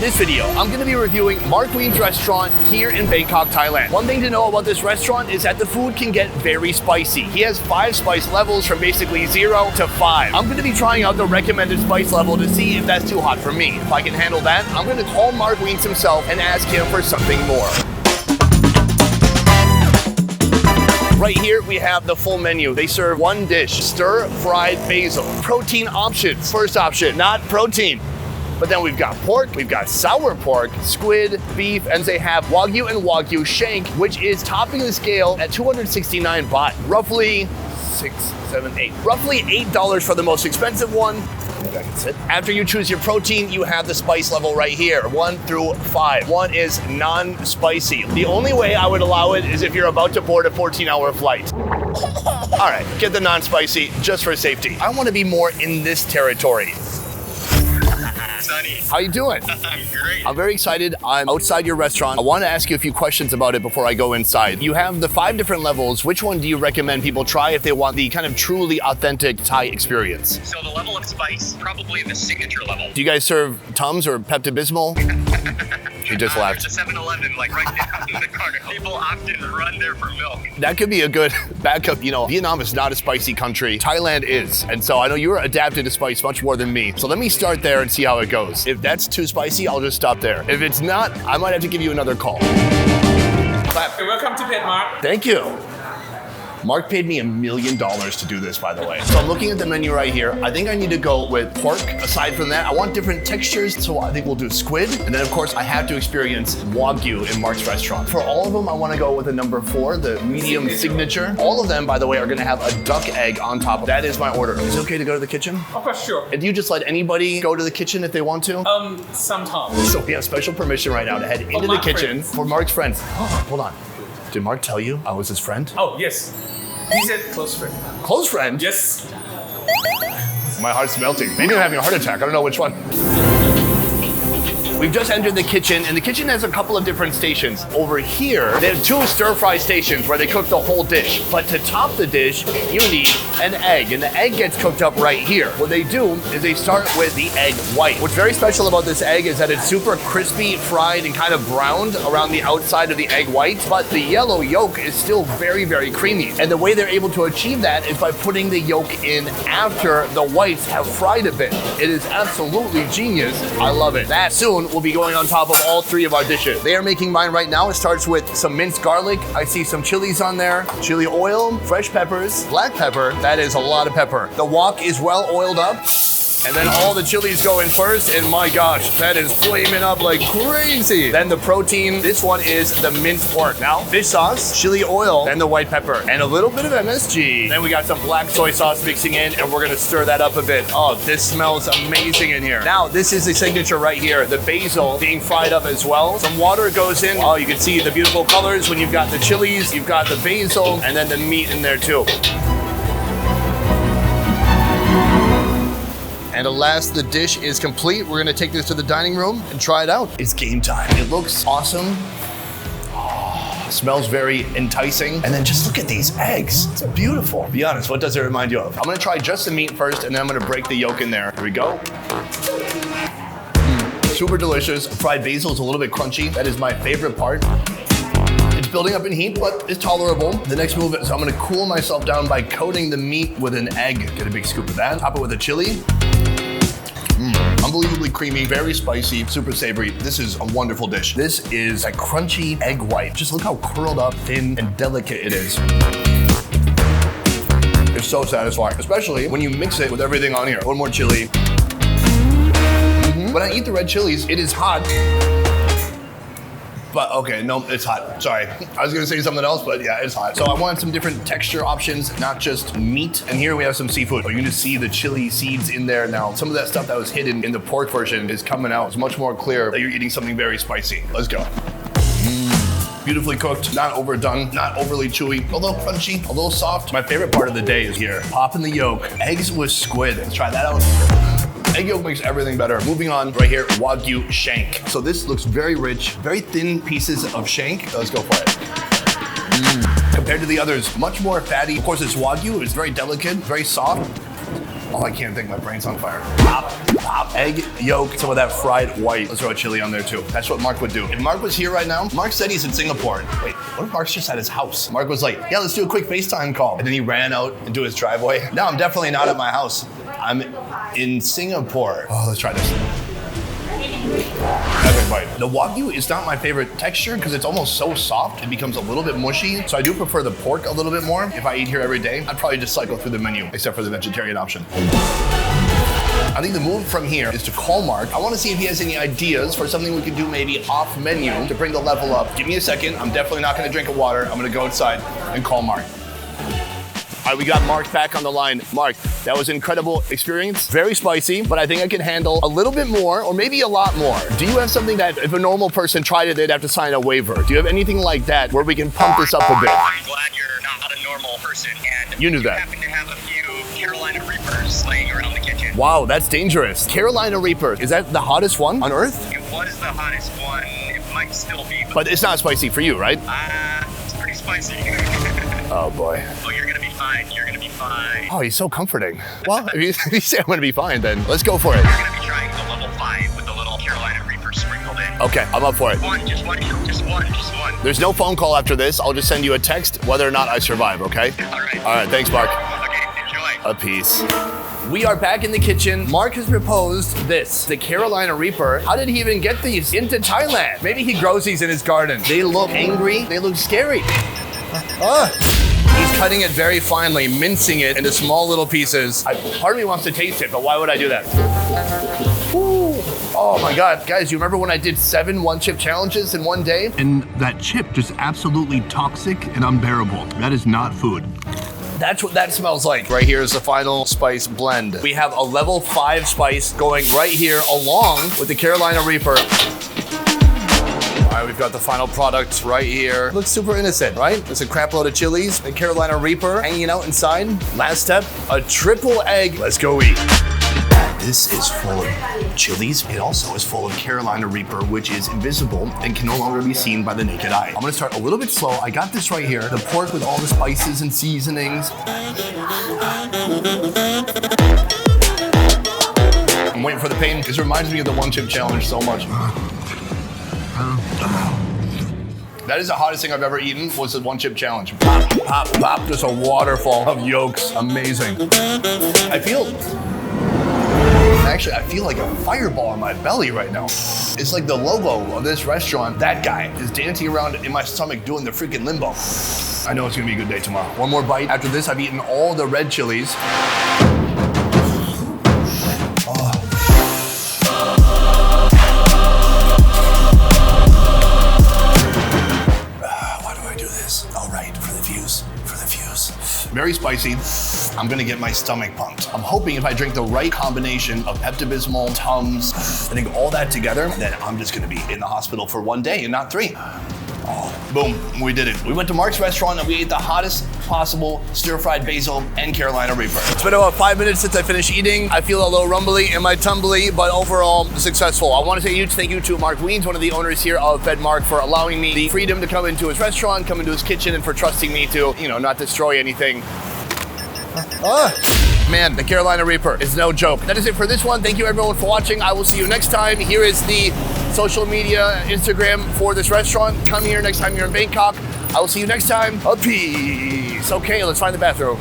this video, I'm going to be reviewing Mark Wien's restaurant here in Bangkok, Thailand. One thing to know about this restaurant is that the food can get very spicy. He has 5 spice levels from basically 0 to 5. I'm going to be trying out the recommended spice level to see if that's too hot for me. If I can handle that, I'm going to call Mark Wiens himself and ask him for something more. Right here, we have the full menu. They serve one dish, stir-fried basil. Protein options. First option, not protein. But then we've got pork, we've got sour pork, squid, beef, and they have Wagyu and Wagyu shank, which is topping the scale at 269 baht, roughly 6, 7, 8. Roughly $8 for the most expensive one. Maybe I can sit. After you choose your protein, you have the spice level right here, 1 through 5. 1 is non-spicy. The only way I would allow it is if you're about to board a 14-hour flight. All right, get the non-spicy just for safety. I want to be more in this territory. Sunny. How you doing? I'm great. I'm very excited. I'm outside your restaurant. I want to ask you a few questions about it before I go inside. You have the 5 different levels. Which one do you recommend people try if they want the kind of truly authentic Thai experience? So the level of spice, probably the signature level. Do you guys serve Tums or Pepto-Bismol? He just laughed. There's a 7-Eleven like right down in the corner. People often run there for milk. That could be a good backup. You know, Vietnam is not a spicy country. Thailand is. And so I know you're adapted to spice much more than me. So let me start there and see how it goes. If that's too spicy, I'll just stop there. If it's not, I might have to give you another call. Welcome to Pet Mark. Thank you. Mark paid me $1 million to do this, by the way. So I'm looking at the menu right here. I think I need to go with pork. Aside from that, I want different textures, so I think we'll do squid. And then, of course, I have to experience Wagyu in Mark's restaurant. For all of them, I want to go with the number 4, the medium signature. All of them, by the way, are going to have a duck egg on top of. That is my order. Is it okay to go to the kitchen? Of course, sure. And do you just let anybody go to the kitchen if they want to? Sometimes. So we have special permission right now to head into the Mark's kitchen friends. for Mark's friends. Oh, hold on. Did Mark tell you I was his friend? Oh, yes. He said close friend. Close friend? Yes. My heart's melting. Maybe I'm having a heart attack. I don't know which one. We've just entered the kitchen, and the kitchen has a couple of different stations. Over here, they have 2 stir-fry stations where they cook the whole dish. But to top the dish, you need an egg, and the egg gets cooked up right here. What they do is they start with the egg white. What's very special about this egg is that it's super crispy, fried, and kind of browned around the outside of the egg white, but the yellow yolk is still very, very creamy. And the way they're able to achieve that is by putting the yolk in after the whites have fried a bit. It is absolutely genius. I love it. That soon will be going on top of all 3 of our dishes. They are making mine right now. It starts with some minced garlic. I see some chilies on there, chili oil, fresh peppers, black pepper. That is a lot of pepper. The wok is well oiled up. And then all the chilies go in first, and my gosh, that is flaming up like crazy. Then the protein, this one is the minced pork. Now, fish sauce, chili oil, then the white pepper, and a little bit of MSG. Then we got some black soy sauce mixing in, and we're gonna stir that up a bit. Oh, this smells amazing in here. Now, this is the signature right here, the basil being fried up as well. Some water goes in. Oh, you can see the beautiful colors when you've got the chilies, you've got the basil, and then the meat in there too. And alas, the dish is complete. We're gonna take this to the dining room and try it out. It's game time. It looks awesome. Oh, smells very enticing. And then just look at these eggs. It's beautiful. Be honest, what does it remind you of? I'm gonna try just the meat first, and then I'm gonna break the yolk in there. Here we go. Super delicious. Fried basil is a little bit crunchy. That is my favorite part. It's building up in heat, but it's tolerable. The next move is I'm gonna cool myself down by coating the meat with an egg. Get a big scoop of that. Top it with a chili. Unbelievably creamy, very spicy, super savory. This is a wonderful dish. This is a crunchy egg white. Just look how curled up, thin, and delicate it is. It's so satisfying, especially when you mix it with everything on here. One more chili. When I eat the red chilies, it is hot. But okay, no, it's hot. Sorry. I was gonna say something else, but yeah, it's hot. So I wanted some different texture options, not just meat. And here we have some seafood. You're gonna see the chili seeds in there now. Some of that stuff that was hidden in the pork version is coming out. It's much more clear that you're eating something very spicy. Let's go. Beautifully cooked, not overdone, not overly chewy, a little crunchy, a little soft. My favorite part of the day is here. Popping the yolk, eggs with squid. Let's try that out. Egg yolk makes everything better. Moving on, right here, Wagyu shank. So this looks very rich, very thin pieces of shank. Let's go for it. Compared to the others, much more fatty. Of course, it's Wagyu, it's very delicate, very soft. Oh, I can't think. My brain's on fire. Pop, egg, yolk, some of that fried white. Let's throw a chili on there too. That's what Mark would do. If Mark was here right now, Mark said he's in Singapore. Wait, what if Mark's just at his house? Mark was like, yeah, let's do a quick FaceTime call. And then he ran out into his driveway. No, I'm definitely not at my house. I'm in Singapore. Oh, let's try this. Epic bite. The Wagyu is not my favorite texture because it's almost so soft, it becomes a little bit mushy. So I do prefer the pork a little bit more. If I eat here every day, I'd probably just cycle through the menu, except for the vegetarian option. I think the move from here is to call Mark. I want to see if he has any ideas for something we could do maybe off menu to bring the level up. Give me a second. I'm definitely not going to drink a water. I'm going to go outside and call Mark. All right, we got Mark back on the line. Mark, that was an incredible experience. Very spicy, but I think I can handle a little bit more or maybe a lot more. Do you have something that if a normal person tried it, they'd have to sign a waiver? Do you have anything like that where we can pump this up a bit? I'm glad you're not a normal person, and You knew that. happen to have a few Carolina Reapers laying around the kitchen. Wow, that's dangerous. Carolina Reaper, is that the hottest one on Earth? It was the hottest one. It might still be, But it's not spicy for you, right? it's pretty spicy. Oh boy. Oh, you're gonna be fine. You're gonna be fine. Oh, he's so comforting. Well, if you say I'm gonna be fine, then let's go for it. You're gonna be trying the level 5 with the little Carolina Reaper sprinkled in. Okay, I'm up for it. Just one. There's no phone call after this. I'll just send you a text whether or not I survive, okay? All right. All right, thanks, Mark. Okay, enjoy. A piece. We are back in the kitchen. Mark has proposed this, the Carolina Reaper. How did he even get these into Thailand? Maybe he grows these in his garden. They look angry. They look scary. He's cutting it very finely, mincing it into small little pieces. Part of me wants to taste it, but why would I do that? Ooh. Oh my God, guys, you remember when I did 7 one-chip challenges in one day? And that chip just absolutely toxic and unbearable. That is not food. That's what that smells like. Right here is the final spice blend. We have a level 5 spice going right here along with the Carolina Reaper. All right, we've got the final product right here. Looks super innocent, right? There's a crap load of chilies, the Carolina Reaper hanging out inside. Last step, a triple egg. Let's go eat. This is full of chilies. It also is full of Carolina Reaper, which is invisible and can no longer be seen by the naked eye. I'm gonna start a little bit slow. I got this right here. The pork with all the spices and seasonings. I'm waiting for the pain. This reminds me of the one-chip challenge so much. That is the hottest thing I've ever eaten, was the one-chip challenge. Pop, pop, pop, just a waterfall of yolks. Amazing. I feel like a fireball in my belly right now. It's like the logo of this restaurant. That guy is dancing around in my stomach doing the freaking limbo. I know it's gonna be a good day tomorrow. One more bite. After this, I've eaten all the red chilies. Very spicy. I'm gonna get my stomach pumped. I'm hoping if I drink the right combination of Pepto-Bismol, Tums, I think all that together, then I'm just gonna be in the hospital for 1 day and not 3. Oh, boom, we did it. We went to Mark's restaurant and we ate the hottest possible stir-fried basil and Carolina Reaper. It's been about 5 minutes since I finished eating. I feel a little rumbly in my tumbly, but overall successful. I want to say a huge thank you to Mark Wiens, one of the owners here of FedMark, for allowing me the freedom to come into his restaurant, come into his kitchen, and for trusting me to, not destroy anything. Man, the Carolina Reaper is no joke. That is it for this one. Thank you everyone for watching. I will see you next time. Here is the social media, Instagram for this restaurant. Come here next time you're in Bangkok. I will see you next time. A peace. Okay, let's find the bathroom.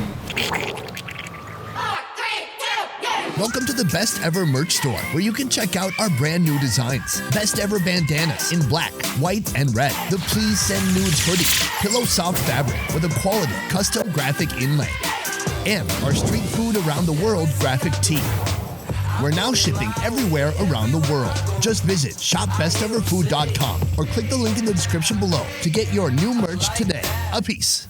Welcome to the Best Ever merch store, where you can check out our brand new designs. Best Ever bandanas in black, white, and red. The Please Send Nudes hoodie, pillow soft fabric with a quality custom graphic inlay. And our street food around the world graphic tee. We're now shipping everywhere around the world. Just visit shopbesteverfood.com or click the link in the description below to get your new merch today. A peace.